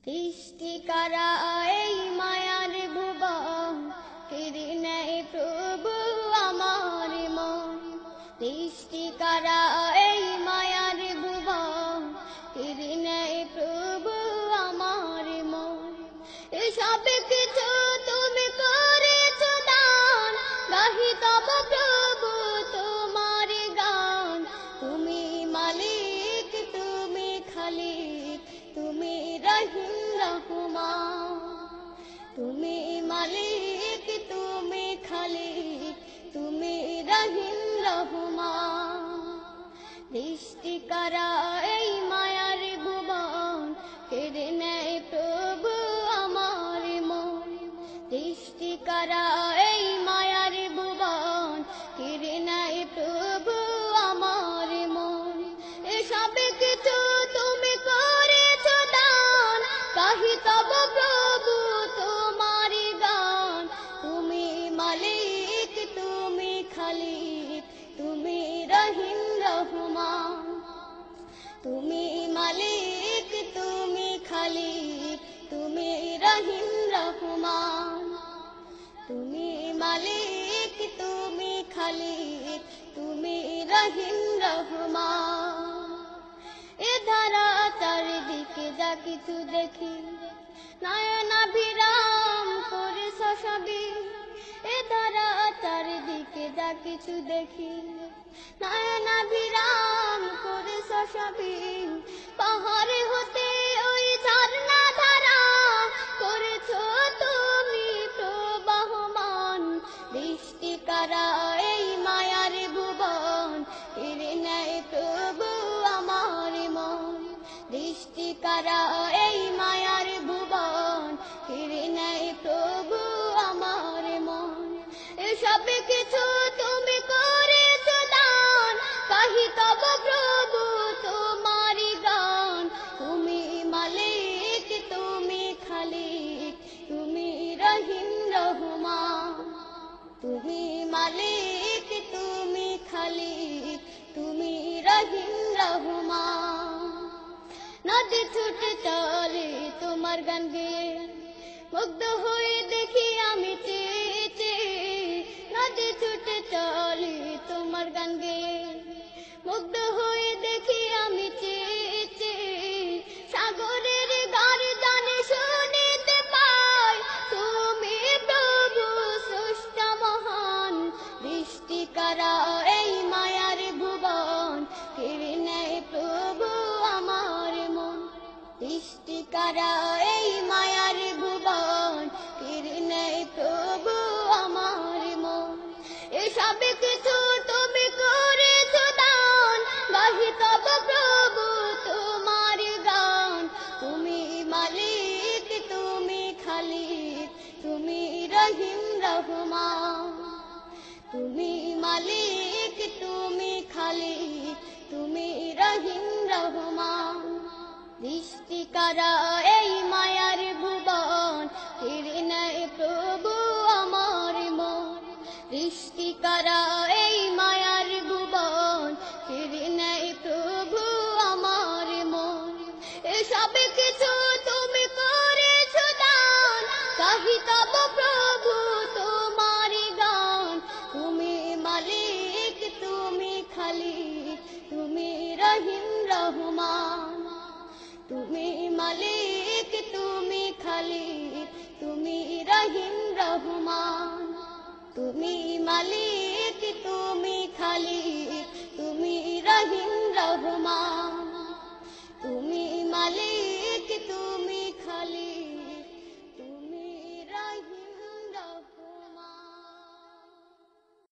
সৃষ্টিকারা এই মায়ার ভুবন, কেড়ে নেয় প্রভু আমার মন। সৃষ্টিকারা এই মায়ার ভুবন, কেড়ে নেয় প্রভু আমার মন। এসব কিছু তুমি করেছো দান, গাহি তব প্রভু তোমার গান। তুমি মালিক, তুমি খালিক, তুমি রহিম রহমান। তুমি মালিক, তুমি খালিক, তুমি রহিম রহমান। সৃষ্টিকারা এই মায়ার ভুবন, কেড়ে নেয় প্রভু আমার মন। সৃষ্টিকারা এই মায়ার ভুবন, কেড়ে নেয় প্রভু আমার মন। এসব কিছু তুমি করেছো দান, গাহি তব প্রভু তোমার গান। তুমি মালিক, তুমি খালিক, তুমি রহিম রহমান। তুমি মালিক, তুমি খালিক, তুমি রহিম রহমান। তুমি মালিক, তুমি খালিক, তুমি রহিম রহমান। এ ধারা চারিদিকে যা কিছু দেখি, নয়নাভিরাম করে শশাবি। এ ধারা চারিদিকে যা কিছু দেখি, নয়নাভিরাম করে শশাবি। পাহাড় হতে ওই ঝর্ণা ধারা করেছো তুমি প্রবাহমান। সৃষ্টিকারা এই মায়ার ভুবন, কেড়ে নেয় প্রভু আমার মন। সৃষ্টিকারা এই মায়ার ভুবন, কেড়ে নেয় প্রভু আমার মন। এসব কিছু তুমি করেছো দান, গাহি তব প্রভু তোমার গান। তুমি মালিক, তুমি খালিক, তুমি রহিম রহমান। তুমি মালিক, তুমি খালিক, তুমি রহিম রহমান। নদী ছুটে চলে তোমার গান গেয়ে, মুগ্ধ হয়ে দেখি আমি চেয়ে চেয়ে। নদী ছুটে চলে তোমার গান গেয়ে, মুগ্ধ হয়ে দেখি আমি চেয়ে চেয়ে। সাগরের গর্জনে শুনিতে পাই, তুমি প্রভু স্রষ্টা মহান। সৃষ্টিকারা এই মায়ার ভুবন, কেড়ে নেয় প্রভু আমার মন। সৃষ্টিকারা এই মায়ার ভুবন, কেড়ে নেয় প্রভু আমার মন। এসব কিছু তুমি করেছো দান, গাহি তব প্রভু তোমার গান। তুমি মালিক, তুমি খালিক, তুমি রহিম রহমান। তুমি মালিক, তুমি খালিক, তুমি রহিম রহমান। সৃষ্টিকারা এই মায়ার ভুবন, কেড়ে নেয় প্রভু আমার মন। সৃষ্টিকারা এই মায়ার ভুবন, কেড়ে নেয় প্রভু আমার মন। এসব কিছু তুমি করেছো দান, গাহি তব প্রভু তোমার গান। তুমি মালিক, তুমি খালিক, তুমি রহিম রহমান। তুমি মালিক, তুমি খালিক, তুমি রহিম রহমান। তুমি মালিক, তুমি খালিক, তুমি রহিম রহমান। তুমি মালিক, তুমি